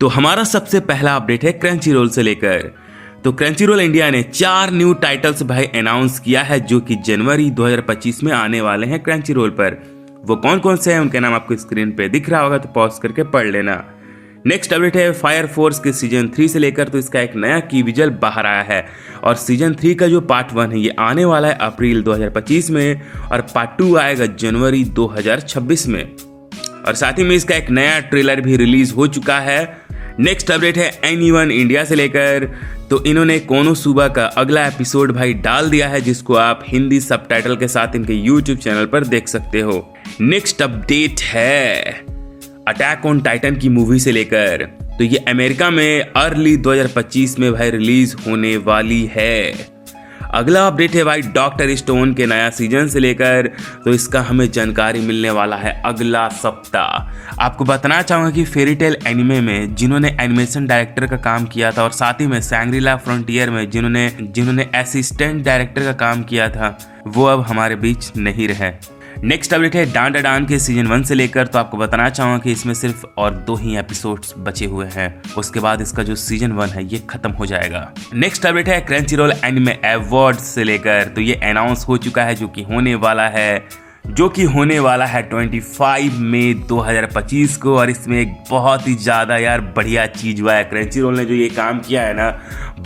तो हमारा सबसे पहला अपडेट है क्रंची रोल से लेकर। तो क्रंची रोल इंडिया ने 4 न्यू टाइटल्स भाई अनाउंस किया है जो कि जनवरी 2025 में आने वाले हैं क्रंची रोल पर। वो कौन कौन से हैं उनके नाम आपको स्क्रीन पे दिख रहा होगा, तो पॉज करके पढ़ लेना। नेक्स्ट अपडेट है फायर फोर्स के सीजन 3 से लेकर, तो इसका एक नया की विजुअल बाहर आया है और सीजन 3 का जो पार्ट 1 है ये आने वाला है अप्रैल 2025 में और पार्ट 2 आएगा जनवरी 2026 में। और साथ ही में इसका एक नया ट्रेलर भी रिलीज हो चुका है। नेक्स्ट अपडेट है एनीवन इंडिया से लेकर, तो इन्होंने कोनोसुबा का अगला एपिसोड भाई डाल दिया है जिसको आप हिंदी सबटाइटल के साथ इनके यूट्यूब चैनल पर देख सकते हो। नेक्स्ट अपडेट है अटैक ऑन टाइटन की मूवी से लेकर, तो ये अमेरिका में अर्ली 2025 में भाई रिलीज होने वाली है। अगला अपडेट है भाई डॉक्टर स्टोन के नया सीजन से लेकर, तो इसका हमें जानकारी मिलने वाला है अगला सप्ताह। आपको बताना चाहूँगा कि फेरी टेल एनिमे में जिन्होंने एनिमेशन डायरेक्टर का काम किया था और साथ ही में सैंग्रीला फ्रंटियर में जिन्होंने असिस्टेंट डायरेक्टर का काम किया था, वो अब हमारे बीच नहीं रहे। नेक्स्ट अपडेट है डान डा डान के सीजन 1 से लेकर, तो आपको बताना चाहूँगा कि इसमें सिर्फ और 2 ही एपिसोड्स बचे हुए हैं, उसके बाद इसका जो सीजन 1 है ये खत्म हो जाएगा। नेक्स्ट अपडेट है क्रंची रोल एनिमे अवार्ड्स से लेकर, तो ये अनाउंस हो चुका है जो कि होने वाला है 25 मई 2025 को। और इसमें एक बहुत ही ज़्यादा यार बढ़िया चीज़ हुआ है, क्रंची रोल ने जो ये काम किया है ना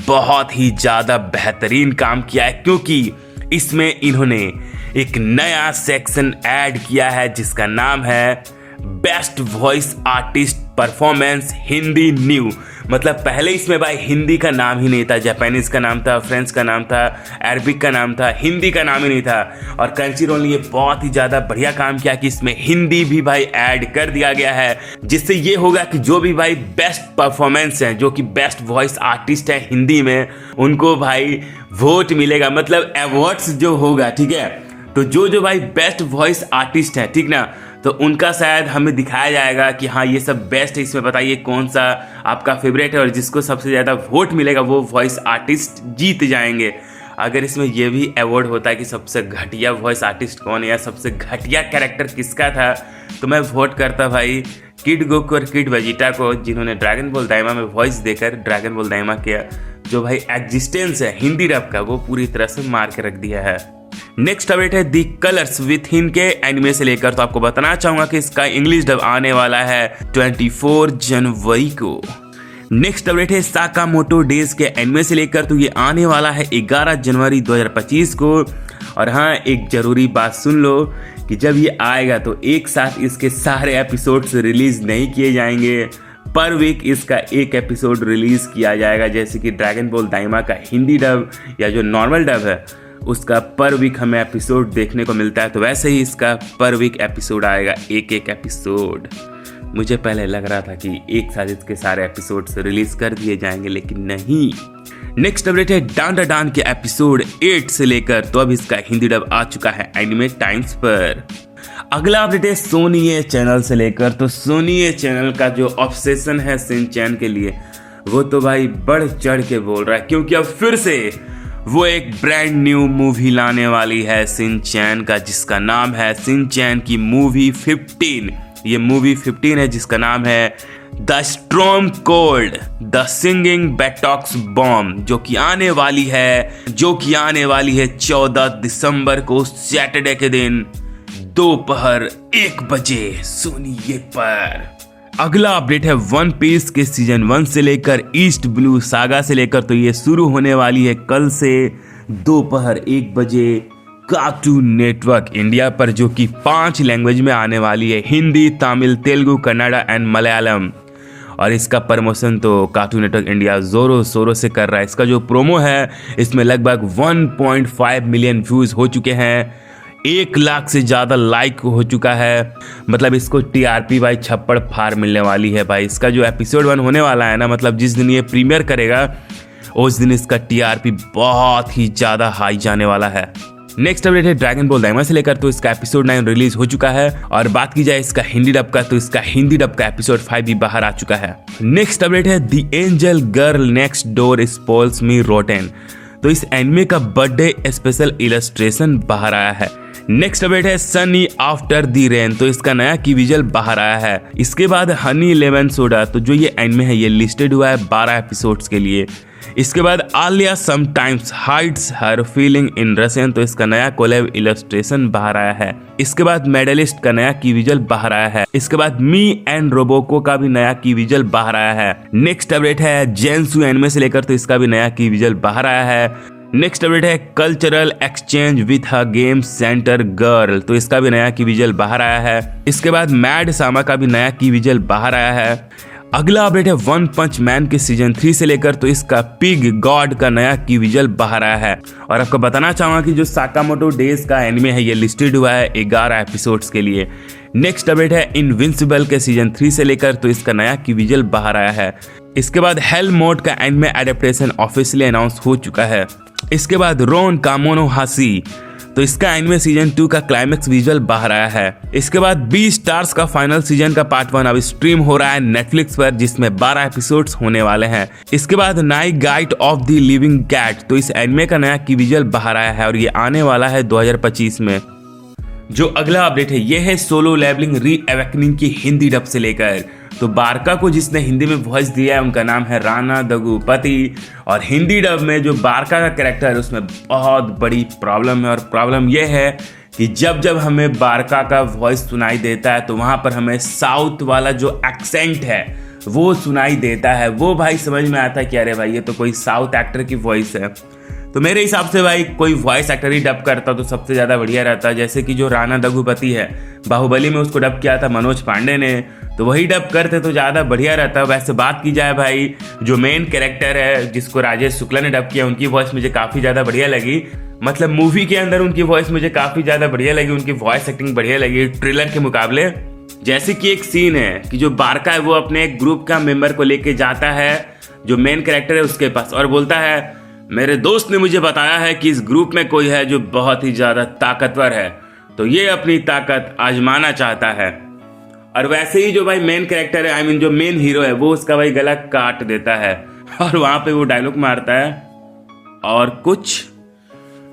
बहुत ही ज़्यादा बेहतरीन काम किया है, क्योंकि इसमें इन्होंने एक नया सेक्शन ऐड किया है जिसका नाम है best voice artist performance Hindi new. मतलब पहले इसमें भाई हिंदी का नाम ही नहीं था, जापानीज का नाम था, फ्रेंच का नाम था, अरबिक का नाम था, हिंदी का नाम ही नहीं था। और क्रंची रोल ने ये बहुत ही ज़्यादा बढ़िया काम किया कि इसमें हिंदी भी भाई ऐड कर दिया गया है, जिससे ये होगा कि जो भी भाई बेस्ट परफॉर्मेंस हैं, जो कि बेस्ट वॉइस आर्टिस्ट है हिंदी में, उनको भाई वोट मिलेगा। मतलब अवार्ड्स जो होगा, ठीक है, तो जो भाई बेस्ट वॉइस आर्टिस्ट है, ठीक ना, तो उनका शायद हमें दिखाया जाएगा कि हाँ ये सब बेस्ट है, इसमें बताइए कौन सा आपका फेवरेट है, और जिसको सबसे ज़्यादा वोट मिलेगा वो वॉइस आर्टिस्ट जीत जाएंगे। अगर इसमें ये भी अवार्ड होता है कि सबसे घटिया वॉइस आर्टिस्ट कौन है या सबसे घटिया कैरेक्टर किसका था, तो मैं वोट करता भाई किड गोकू और किड वेजिटा को, जिन्होंने ड्रैगन बॉल दाइमा में वॉइस देकर ड्रैगन बॉल दाइमा के जो भाई एग्जिस्टेंस है हिंदी रैप का वो पूरी तरह से मार के रख दिया है। नेक्स्ट अपडेट है दी कलर्स विथ हिन के एनिमे से लेकर, तो आपको बताना चाहूंगा कि इसका इंग्लिश डब आने वाला है 24 जनवरी को। नेक्स्ट अपडेट है साकामोटो डेज के एनिमे से लेकर, तो ये आने वाला है 11 जनवरी 2025 को। और हाँ, एक जरूरी बात सुन लो कि जब ये आएगा तो एक साथ इसके सारे एपिसोड्स रिलीज नहीं किए जाएंगे, पर वीक इसका एक एपिसोड रिलीज किया जाएगा। जैसे कि ड्रैगन बॉल दाइमा का हिंदी डब या जो नॉर्मल डब है उसका पर वीक हमें एपिसोड देखने को मिलता है, तो वैसे ही इसका पर वीक एपिसोड आएगा, एक एपिसोड। मुझे पहले लग रहा था कि एक साथ इसके सारे एपिसोड्स रिलीज कर दिए जाएंगे, लेकिन नहीं। नेक्स्ट अपडेट है डान डा डान के एपिसोड 8 से लेकर, तो अब इसका हिंदी डब आ चुका है एनिमे टाइम्स पर। अगला अपडेट है सोनी चैनल से लेकर, तो सोनी चैनल का जो ऑब्सेशन है शिनचैन के लिए वो तो भाई बढ़ चढ़ के बोल रहा है, क्योंकि अब फिर से वो एक ब्रांड न्यू मूवी लाने वाली है शिनचैन का, जिसका नाम है शिनचैन की मूवी 15। ये मूवी 15 है जिसका नाम है the storm called the singing botox bomb, जो कि आने वाली है 14 दिसंबर को सैटरडे के दिन दोपहर 1 बजे सोनी पर। अगला अपडेट है वन पीस के सीजन 1 से लेकर ईस्ट ब्लू सागा से लेकर, तो ये शुरू होने वाली है कल से दोपहर 1 बजे कार्टून नेटवर्क इंडिया पर, जो कि 5 लैंग्वेज में आने वाली है, हिंदी, तमिल, तेलुगु, कन्नड़ा एंड मलयालम। और इसका प्रमोशन तो कार्टून नेटवर्क इंडिया जोरों शोरों से कर रहा है। इसका जो प्रोमो है इसमें लगभग 1.5 मिलियन व्यूज हो चुके हैं, 1 लाख से ज़्यादा लाइक हो चुका है। मतलब इसको टीआरपी भाई छप्पड़ फाड़ मिलने वाली है भाई। इसका जो एपिसोड 1 होने वाला है ना, मतलब जिस दिन ये प्रीमियर करेगा उस दिन इसका टीआरपी बहुत ही ज़्यादा हाई जाने वाला है। नेक्स्ट अपडेट है ड्रैगन बॉल दाइमा से लेकर, तो इसका एपिसोड 9 रिलीज हो चुका है। और बात की जाए इसका हिंदी डब का, तो इसका हिंदी डब का एपिसोड 5 भी बाहर आ चुका है। नेक्स्ट अपडेट है the angel girl next door spoils me rotten, तो इस एनिमे का बर्थडे स्पेशल इलस्ट्रेशन बाहर आया है। नेक्स्ट अपडेट है सनी आफ्टर दी रेन, तो इसका नया की विजुअल बाहर आया है। इसके बाद हनी लेमन सोडा, तो जो ये एनिमे है ये लिस्टेड हुआ है 12 एपिसोड्स के लिए। इसके बाद Alya sometimes hides her feeling in Russian, तो इसका नया कोलैब इलस्ट्रेशन बाहर आया है। इसके बाद मेडलिस्ट का नया की विजुअल बाहर आया है। इसके बाद मी एंड रोबोको का भी नया की विजुअल बाहर आया है। नेक्स्ट अपडेट है जेंसू एनिमे से लेकर, तो इसका भी नया की विजुअल बाहर आया है। नेक्स्ट अपडेट है cultural exchange with a game centre girl, तो इसका भी नया की विजुअल बाहर आया है। इसके बाद मैड सामा का भी नया की विजुअल बाहर आया है। अगला अपडेट है वन पंच मैन के सीजन 3 से लेकर, तो इसका पिग गॉड का नया की विजुअल बाहर आया है। और आपको बताना चाहूंगा कि जो साकामोटो डेज का एनिमे है ये लिस्टेड हुआ है 11 एपिसोड्स के लिए। नेक्स्ट अपडेट है इनविंसिबल के सीजन 3 से लेकर, तो इसका नया की विजुअल बाहर आया है। इसके बाद हेल मोड का एनिमे एडेप्टेशन ऑफिशियली अनाउंस हो चुका है। इसके बाद रोन कामोनो हासी, तो इसका एनिमे सीजन 2 का क्लाइमेक्स विजुअल बाहर आया है। इसके बाद बी स्टार्स का फाइनल सीजन का पार्ट 1 अब स्ट्रीम हो रहा है नेटफ्लिक्स पर, जिसमें 12 एपिसोड्स होने वाले हैं। इसके बाद night guide of the living cat, तो इस एनिमे का नया की विजुअल बाहर आया है और ये आने वाला है 2025 में। जो अगला अपडेट है ये है सोलो लेवलिंग री अवेकनिंग की हिंदी डब से लेकर, तो बारका को जिसने हिंदी में वॉइस दिया है उनका नाम है राणा दगुपति। और हिंदी डब में जो बारका का कैरेक्टर है उसमें बहुत बड़ी प्रॉब्लम है, और प्रॉब्लम यह है कि जब जब हमें बारका का वॉइस सुनाई देता है तो वहाँ पर हमें साउथ वाला जो एक्सेंट है वो सुनाई देता है। वो भाई समझ में आता है कि अरे भाई ये तो कोई साउथ एक्टर की वॉइस है। तो मेरे हिसाब से भाई कोई वॉइस एक्टर ही डब करता तो सबसे ज़्यादा बढ़िया रहता। जैसे कि जो राणा दगुपति है बाहुबली में उसको डब किया था मनोज पांडे ने, तो वही डब करते तो ज़्यादा बढ़िया रहता। वैसे बात की जाए भाई जो मेन कैरेक्टर है जिसको राजेश शुक्ला ने डब किया उनकी वॉइस मुझे काफ़ी ज़्यादा बढ़िया लगी। मतलब मूवी के अंदर उनकी वॉइस मुझे काफ़ी ज़्यादा बढ़िया लगी, उनकी वॉइस एक्टिंग बढ़िया लगी ट्रेलर के मुकाबले। जैसे कि एक सीन है कि जो बारका है वो अपने एक ग्रुप का मेंबर को लेके जाता है जो मेन कैरेक्टर है उसके पास और बोलता है मेरे दोस्त ने मुझे बताया है कि इस ग्रुप में कोई है जो बहुत ही ज़्यादा ताकतवर है, तो ये अपनी ताकत आजमाना चाहता है। और वैसे ही जो भाई मेन कैरेक्टर है जो मेन हीरो है वो उसका भाई गला काट देता है और वहाँ पे वो डायलॉग मारता है और कुछ,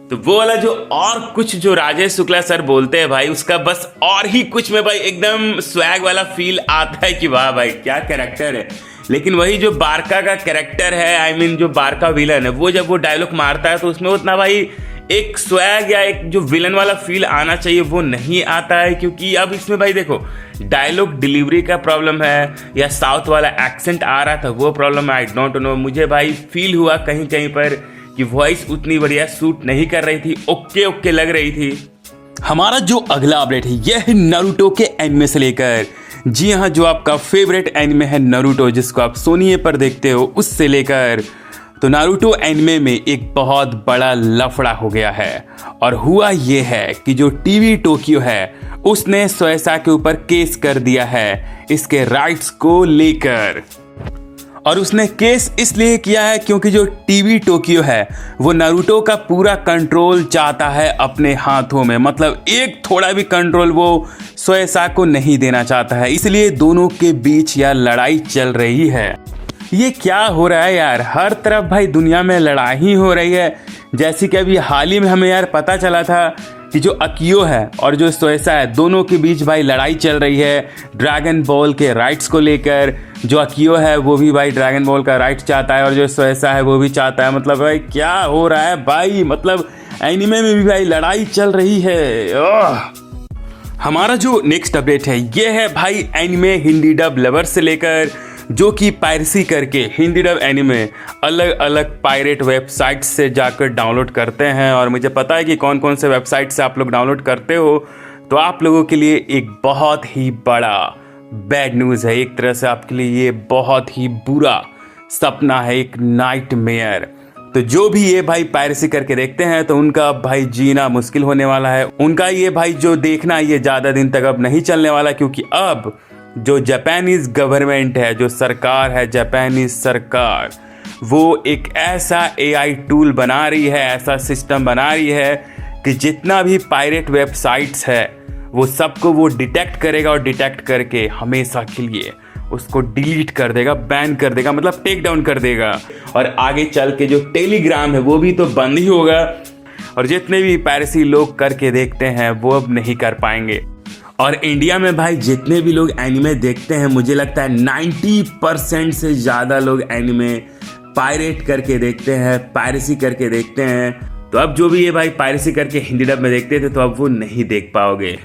तो वो वाला जो और कुछ जो राजेश शुक्ला सर बोलते हैं भाई उसका बस और ही कुछ में भाई एकदम स्वैग वाला फील आता है कि वाह भाई क्या कैरेक्टर है। लेकिन वही जो बारका का कैरेक्टर है जो बारका विलन है वो जब वो डायलॉग मारता है तो उसमें उतना भाई एक स्वैग या एक जो विलन वाला फील आना चाहिए वो नहीं आता है। क्योंकि अब इसमें भाई देखो डायलॉग डिलीवरी का प्रॉब्लम है या साउथ वाला एक्सेंट आ रहा था वो प्रॉब्लम है, आई डोंट नो। मुझे भाई फील हुआ कहीं कहीं पर कि वॉइस उतनी बढ़िया सूट नहीं कर रही थी, ओके लग रही थी। हमारा जो अगला अपडेट है यह है नारुतो के एनिमे से लेकर। जी हाँ, जो आपका फेवरेट एनिमे है नारुतो जिसको आप सोनी पर देखते हो उससे लेकर, तो नारुतो एनिमे में एक बहुत बड़ा लफड़ा हो गया है। और हुआ ये है कि जो टीवी टोक्यो है उसने सोएसा के ऊपर केस कर दिया है इसके राइट्स को लेकर। और उसने केस इसलिए किया है क्योंकि जो टीवी टोक्यो है वो नारुतो का पूरा कंट्रोल चाहता है अपने हाथों में, मतलब एक थोड़ा भी कंट्रोल वो सोएसा को नहीं देना चाहता है। इसलिए दोनों के बीच यार लड़ाई चल रही है। ये क्या हो रहा है यार, हर तरफ भाई दुनिया में लड़ाई हो रही है। जैसे कि अभी हाल ही में हमें यार पता चला था कि जो अकियो है और जो सोएसा है दोनों के बीच भाई लड़ाई चल रही है ड्रैगन बॉल के राइट्स को लेकर। जो अकियो है वो भी भाई ड्रैगन बॉल का राइट चाहता है और जो सोएसा है वो भी चाहता है। मतलब भाई क्या हो रहा है भाई, मतलब एनिमे में भी भाई लड़ाई चल रही है। हमारा जो नेक्स्ट अपडेट है ये है भाई एनिमे हिंदी डब लवर से लेकर, जो कि पायरेसी करके हिंदी डब एनिमे अलग अलग पायरेट वेबसाइट से जाकर डाउनलोड करते हैं। और मुझे पता है कि कौन कौन से वेबसाइट से आप लोग डाउनलोड करते हो, तो आप लोगों के लिए एक बहुत ही बड़ा बैड न्यूज़ है। एक तरह से आपके लिए ये बहुत ही बुरा सपना है, एक नाइटमेयर। तो जो भी ये भाई पायरेसी करके देखते हैं तो उनका भाई जीना मुश्किल होने वाला है। उनका ये भाई जो देखना ये ज़्यादा दिन तक अब नहीं चलने वाला, क्योंकि अब जो जापानीज गवर्नमेंट है, जो सरकार है जापानीज सरकार, वो एक ऐसा एआई टूल बना रही है, ऐसा सिस्टम बना रही है कि जितना भी पायरेट वेबसाइट्स है वो सबको वो डिटेक्ट करेगा और डिटेक्ट करके हमेशा के लिए उसको डिलीट कर देगा, बैन कर देगा, मतलब टेक डाउन कर देगा। और आगे चल के जो टेलीग्राम है वो भी तो बंद ही होगा। और जितने भी पायरेसी लोग करके देखते हैं वो अब नहीं कर पाएंगे। और इंडिया में भाई जितने भी लोग एनिमे देखते हैं, मुझे लगता है 90% से ज़्यादा लोग एनिमे पायरेट करके देखते हैं, पायरेसी करके देखते हैं। तो अब जो भी ये भाई पायरेसी करके हिंदी डब में देखते थे, तो अब वो नहीं देख पाओगे।